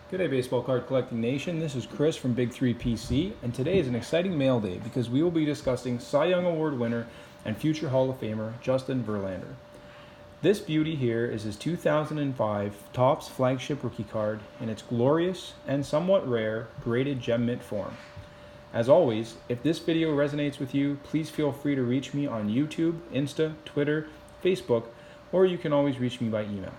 G'day Baseball Card Collecting Nation, this is Chris from Big 3 PC, and today is an exciting mail day because we will be discussing Cy Young Award winner and future Hall of Famer Justin Verlander. This beauty here is his 2005 Topps flagship rookie card in its glorious and somewhat rare graded gem mint form. As always, if this video resonates with you, please feel free to reach me on YouTube, Insta, Twitter, Facebook, or you can always reach me by email.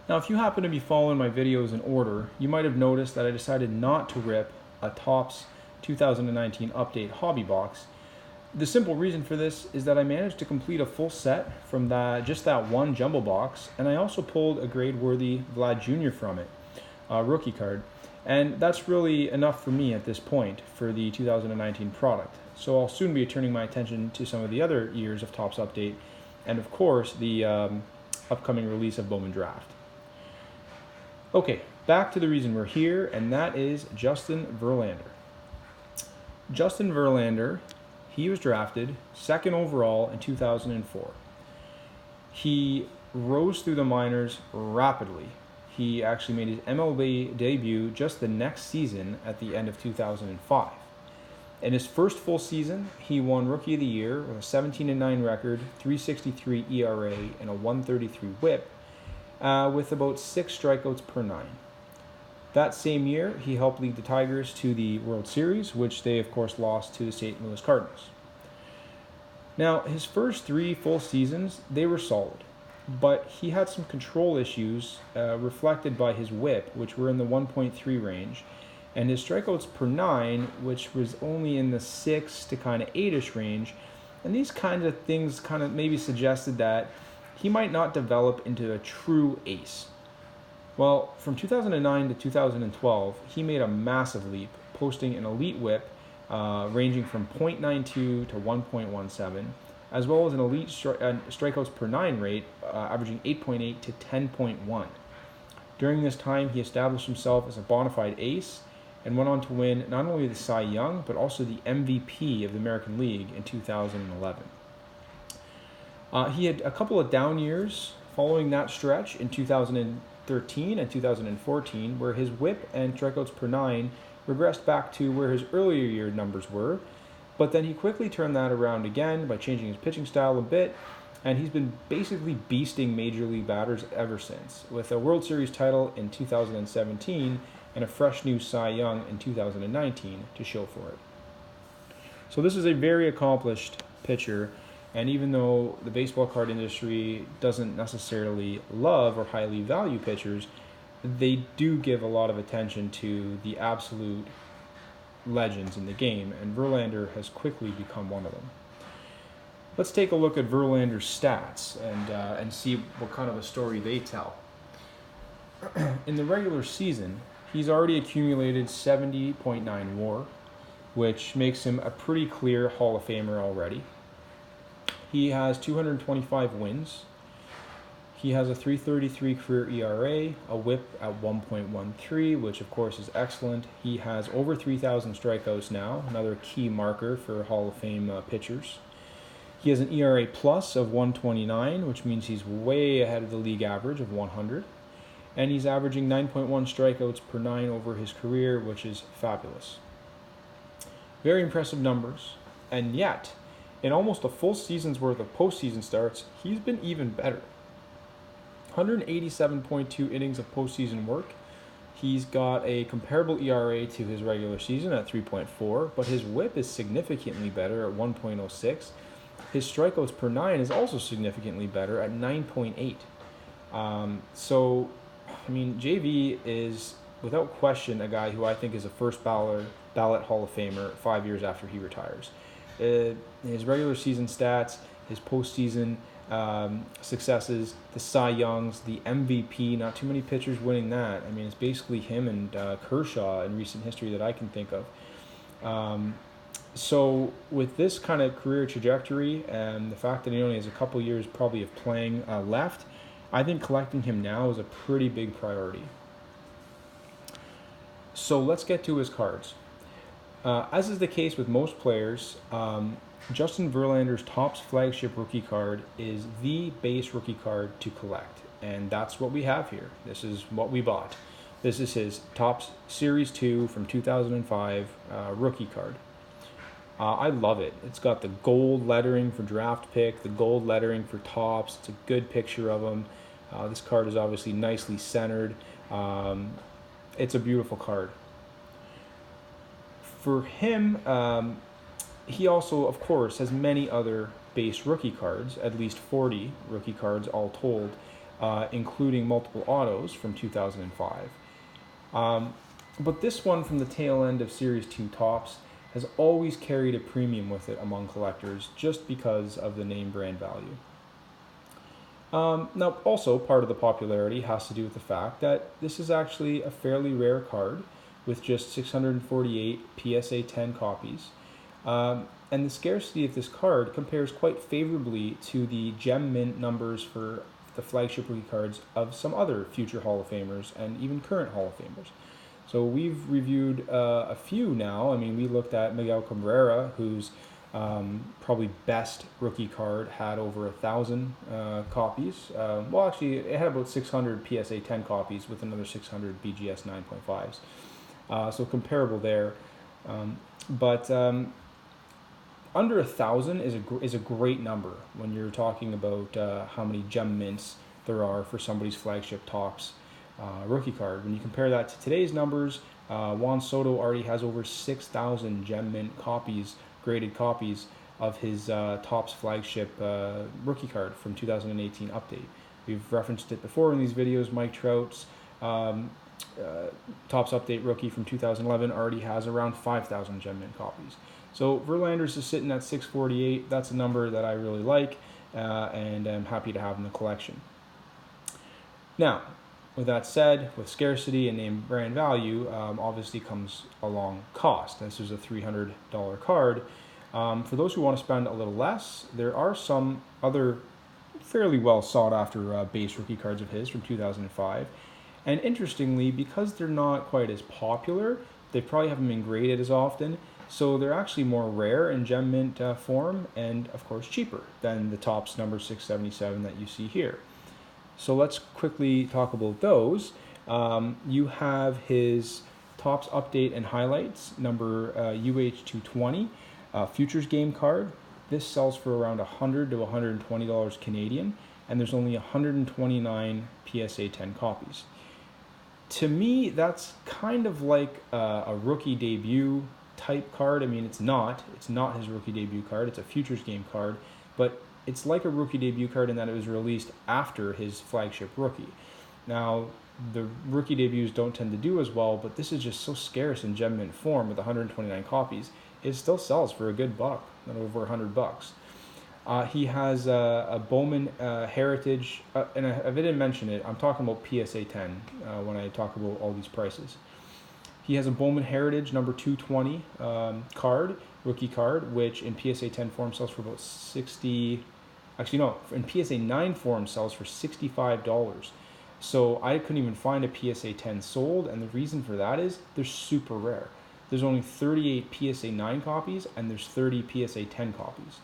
Now, if you happen to be following my videos in order, you might have noticed that I decided not to rip a Topps 2019 Update Hobby Box. The simple reason for this is that I managed to complete a full set from just that one jumbo box, and I also pulled a grade-worthy Vlad Jr. from it, a rookie card. And that's really enough for me at this point for the 2019 product. So I'll soon be turning my attention to some of the other years of Topps Update, and of course the upcoming release of Bowman Draft. Okay, back to the reason we're here, and that is Justin Verlander. Justin Verlander, he was drafted second overall in 2004. He rose through the minors rapidly. He actually made his MLB debut just the next season at the end of 2005. In his first full season, he won Rookie of the Year with a 17-9 record, 3.63 ERA, and a 1.33 WHIP. With about 6 strikeouts per 9. That same year, he helped lead the Tigers to the World Series, which they, of course, lost to the St. Louis Cardinals. Now, his first 3 full seasons, they were solid, but he had some control issues reflected by his WHIP, which were in the 1.3 range, and his strikeouts per 9, which was only in the 6 to kind of 8-ish range, and these kinds of things kind of maybe suggested that he might not develop into a true ace. Well, from 2009 to 2012, he made a massive leap, posting an elite WHIP ranging from .92 to 1.17, as well as an elite strikeouts per 9 rate averaging 8.8 to 10.1. During this time, he established himself as a bona fide ace and went on to win not only the Cy Young, but also the MVP of the American League in 2011. He had a couple of down years following that stretch in 2013 and 2014, where his WHIP and strikeouts per 9 regressed back to where his earlier year numbers were, but then he quickly turned that around again by changing his pitching style a bit, and he's been basically beasting Major League batters ever since, with a World Series title in 2017 and a fresh new Cy Young in 2019 to show for it. So this is a very accomplished pitcher. And even though the baseball card industry doesn't necessarily love or highly value pitchers, they do give a lot of attention to the absolute legends in the game, and Verlander has quickly become one of them. Let's take a look at Verlander's stats and see what kind of a story they tell. In the regular season, he's already accumulated 70.9 WAR, which makes him a pretty clear Hall of Famer already. He has 225 wins. He has a 3.33 career ERA, a WHIP at 1.13, which of course is excellent. He has over 3,000 strikeouts now, another key marker for Hall of Fame pitchers. He has an ERA plus of 129, which means he's way ahead of the league average of 100. And he's averaging 9.1 strikeouts per 9 over his career, which is fabulous. Very impressive numbers, and yet, in almost a full season's worth of postseason starts, he's been even better. 187.2 innings of postseason work. He's got a comparable ERA to his regular season at 3.4, but his WHIP is significantly better at 1.06. His strikeouts per 9 is also significantly better at 9.8. JV is, without question, a guy who I think is a first ballot Hall of Famer 5 years after he retires. His regular season stats, his postseason successes, the Cy Youngs, the MVP, not too many pitchers winning that. I mean, it's basically him and Kershaw in recent history that I can think of. So with this kind of career trajectory and the fact that he only has a couple years probably of playing left, I think collecting him now is a pretty big priority. So let's get to his cards. As is the case with most players, Justin Verlander's Topps flagship rookie card is the base rookie card to collect, and that's what we have here. This is what we bought. This is his Topps Series 2 from 2005 rookie card. I love it. It's got the gold lettering for draft pick, the gold lettering for Topps. It's a good picture of him. This card is obviously nicely centered. It's a beautiful card. For him, he also, of course, has many other base rookie cards, at least 40 rookie cards all told, including multiple autos from 2005. But this one from the tail end of Series 2 Topps has always carried a premium with it among collectors just because of the name brand value. Now, also part of the popularity has to do with the fact that this is actually a fairly rare card with just 648 PSA 10 copies. And the scarcity of this card compares quite favorably to the gem mint numbers for the flagship rookie cards of some other future Hall of Famers and even current Hall of Famers. So we've reviewed a few now. I mean, we looked at Miguel Cabrera, whose probably best rookie card had over 1,000 copies. Well, actually, it had about 600 PSA 10 copies with another 600 BGS 9.5s. So comparable there. But under 1,000 is a great number when you're talking about how many gem mints there are for somebody's flagship Topps rookie card. When you compare that to today's numbers, Juan Soto already has over 6,000 gem mint copies, graded copies of his Topps flagship rookie card from 2018 update. We've referenced it before in these videos. Mike Trout's Topps update rookie from 2011 already has around 5,000 gem mint copies. So Verlander's is sitting at 648. That's a number that I really like, and I'm happy to have in the collection. Now, with that said, with scarcity and name brand value, obviously comes along cost. This is a $300 card. For those who want to spend a little less, there are some other fairly well sought after base rookie cards of his from 2005. And interestingly, because they're not quite as popular, they probably haven't been graded as often, so they're actually more rare in gem mint form and, of course, cheaper than the Topps number 677 that you see here. So let's quickly talk about those. You have his Topps update and highlights, number UH220, futures game card. This sells for around $100 to $120 Canadian, and there's only 129 PSA 10 copies. To me, that's kind of like a rookie debut type card. I mean, it's not his rookie debut card. It's a futures game card, but it's like a rookie debut card in that it was released after his flagship rookie. Now, the rookie debuts don't tend to do as well, but this is just so scarce in gem mint form with 129 copies. It still sells for a good buck, not over $100. He has a Bowman Heritage, and if I didn't mention it, I'm talking about PSA 10 when I talk about all these prices. He has a Bowman Heritage number 220 card, rookie card, which in PSA 10 form sells for about 60. Actually, no, in PSA 9 form sells for $65. So I couldn't even find a PSA 10 sold, and the reason for that is they're super rare. There's only 38 PSA 9 copies, and there's 30 PSA 10 copies.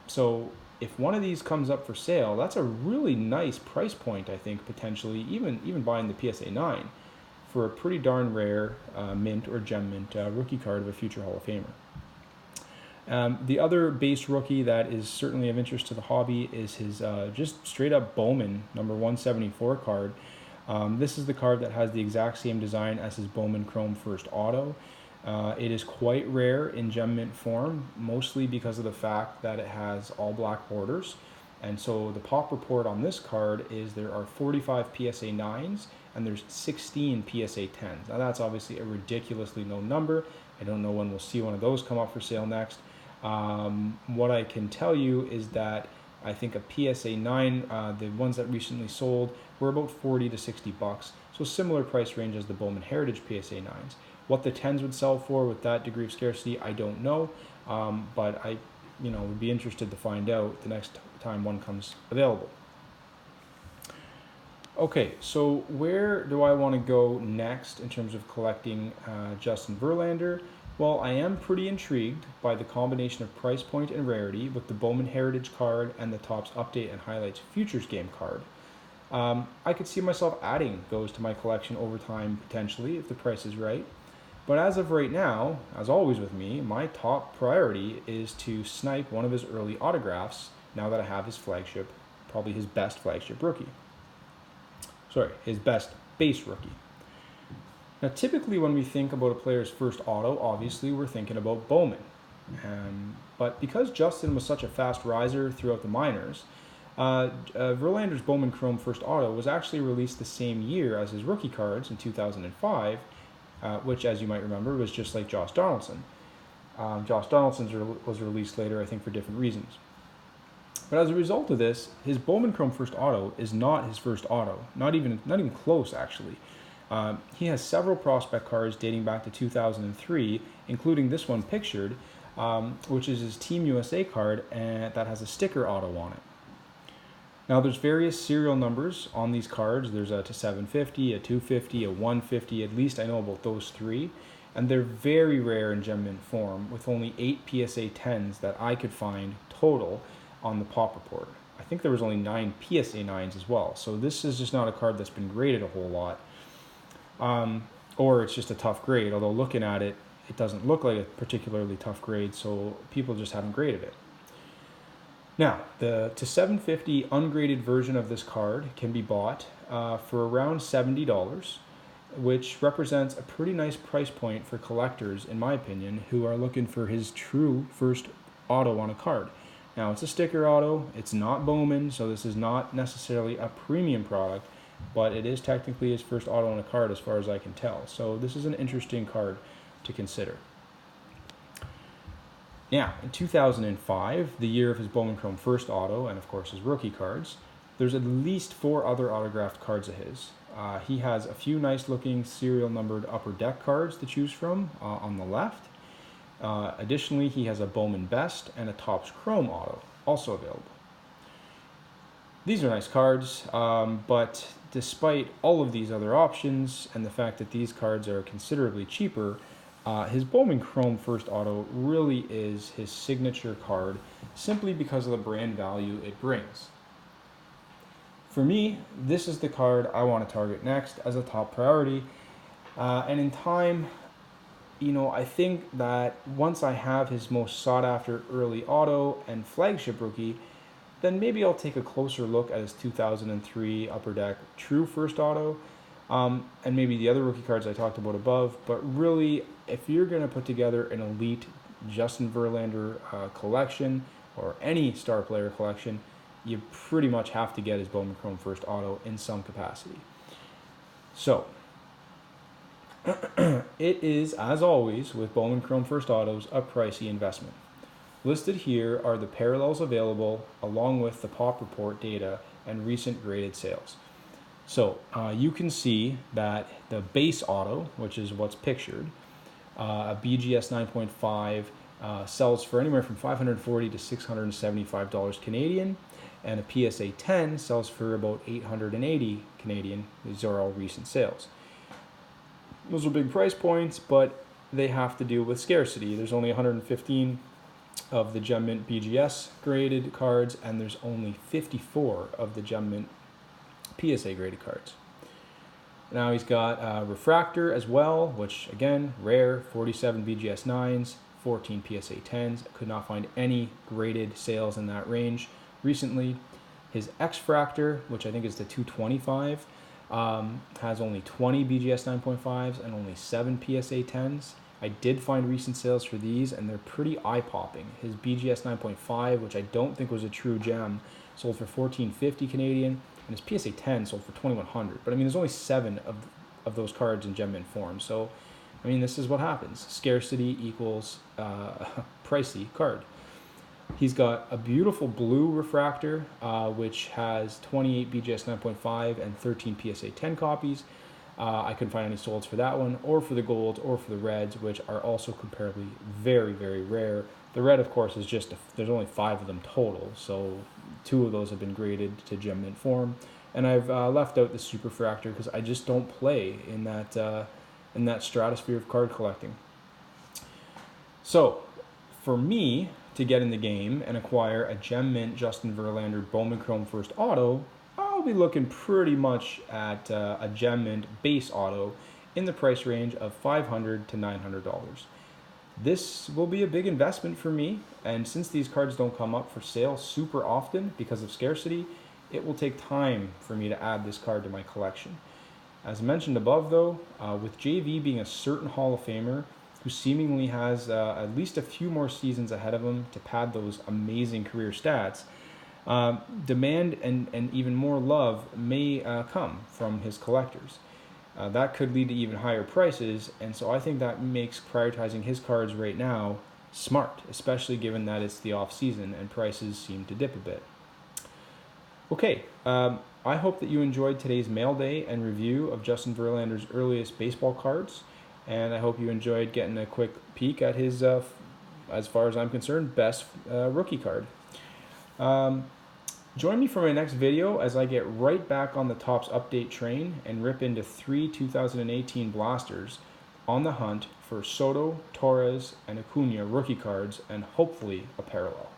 So if one of these comes up for sale, that's a really nice price point, I think, potentially, even buying the PSA 9 for a pretty darn rare mint or gem mint rookie card of a future Hall of Famer. The other base rookie that is certainly of interest to the hobby is his just straight up Bowman number 174 card. This is the card that has the exact same design as his Bowman Chrome First Auto. It is quite rare in gem mint form, mostly because of the fact that it has all black borders. And so the pop report on this card is there are 45 PSA 9s and there's 16 PSA 10s. Now that's obviously a ridiculously low number. I don't know when we'll see one of those come up for sale next. What I can tell you is that I think a PSA 9, the ones that recently sold, were about 40 to 60 bucks. So similar price range as the Bowman Heritage PSA 9s. What the 10s would sell for with that degree of scarcity, I don't know. But I would be interested to find out the next time one comes available. Okay, so where do I want to go next in terms of collecting Justin Verlander? Well, I am pretty intrigued by the combination of price point and rarity with the Bowman Heritage card and the Topps Update and Highlights Futures Game card. I could see myself adding those to my collection over time, potentially, if the price is right. But as of right now, as always with me, my top priority is to snipe one of his early autographs now that I have his flagship, probably his best flagship rookie. Sorry, his best base rookie. Now, typically when we think about a player's first auto, obviously we're thinking about Bowman. But because Justin was such a fast riser throughout the minors, Verlander's Bowman Chrome first auto was actually released the same year as his rookie cards in 2005, which, as you might remember, was just like Josh Donaldson. Josh Donaldson's was released later, I think, for different reasons. But as a result of this, his Bowman Chrome first auto is not his first auto, not even close, actually. He has several prospect cards dating back to 2003, including this one pictured, which is his Team USA card and that has a sticker auto on it. Now there's various serial numbers on these cards. There's a 750, a 250, a 150, at least I know about those three. And they're very rare in gem mint form, with only 8 PSA 10s that I could find total on the pop report. I think there was only 9 PSA 9s as well. So this is just not a card that's been graded a whole lot. Or it's just a tough grade, although looking at it, it doesn't look like a particularly tough grade, so people just haven't graded it. Now, the 750 ungraded version of this card can be bought for around $70, which represents a pretty nice price point for collectors, in my opinion, who are looking for his true first auto on a card. Now, it's a sticker auto, it's not Bowman, so this is not necessarily a premium product, but it is technically his first auto on a card as far as I can tell. So this is an interesting card to consider. Now, in 2005, the year of his Bowman Chrome first auto, and of course his rookie cards, there's at least 4 other autographed cards of his. He has a few nice looking serial numbered upper deck cards to choose from on the left. Additionally, he has a Bowman Best and a Topps Chrome auto also available. These are nice cards, but despite all of these other options and the fact that these cards are considerably cheaper, his Bowman Chrome first auto really is his signature card simply because of the brand value it brings. For me, this is the card I want to target next as a top priority. And in time, I think that once I have his most sought after early auto and flagship rookie, then maybe I'll take a closer look at his 2003 Upper Deck true first auto, and maybe the other rookie cards I talked about above. But really, if you're going to put together an elite Justin Verlander collection or any star player collection, you pretty much have to get his Bowman Chrome first auto in some capacity. So, it is, as always, with Bowman Chrome first autos, a pricey investment. Listed here are the parallels available along with the pop report data and recent graded sales. So you can see that the base auto, which is what's pictured, a BGS 9.5 sells for anywhere from $540 to $675 Canadian, and a PSA 10 sells for about $880 Canadian. These are all recent sales. Those are big price points, but they have to do with scarcity. There's only 115 of the Gem Mint BGS graded cards, and there's only 54 of the Gem Mint PSA graded cards. Now he's got a refractor as well, which again, rare, 47 BGS 9s, 14 PSA 10s. I could not find any graded sales in that range recently. His X-Fractor, which I think is the 225, has only 20 BGS 9.5s and only 7 PSA 10s. I did find recent sales for these, and they're pretty eye-popping. His BGS 9.5, which I don't think was a true gem, sold for $14.50 Canadian, and his PSA 10 sold for $2,100. But I mean, there's only 7 of those cards in gem mint form. So, I mean, this is what happens. Scarcity equals pricey card. He's got a beautiful blue refractor, which has 28 BGS 9.5 and 13 PSA 10 copies. I couldn't find any solds for that one, or for the gold, or for the reds, which are also comparably very, very rare. The red, of course, is just, there's only 5 of them total, so 2 of those have been graded to gem mint form. And I've left out the superfractor because I just don't play in that stratosphere of card collecting. So, for me to get in the game and acquire a gem mint Justin Verlander Bowman Chrome first auto, I'll I'll be looking pretty much at a gem mint base auto in the price range of $500 to $900. This will be a big investment for me, and since these cards don't come up for sale super often because of scarcity, it will take time for me to add this card to my collection. As mentioned above though, with JV being a certain Hall of Famer who seemingly has at least a few more seasons ahead of him to pad those amazing career stats, demand and even more love may come from his collectors. That could lead to even higher prices, and so I think that makes prioritizing his cards right now smart, especially given that it's the off season and prices seem to dip a bit. Okay, I hope that you enjoyed today's mail day and review of Justin Verlander's earliest baseball cards, and I hope you enjoyed getting a quick peek at his, as far as I'm concerned, best rookie card. Join me for my next video as I get right back on the Topps update train and rip into 3 2018 blasters on the hunt for Soto, Torres, and Acuna rookie cards and hopefully a parallel.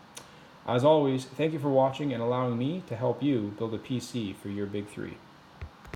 As always, thank you for watching and allowing me to help you build a PC for your big three.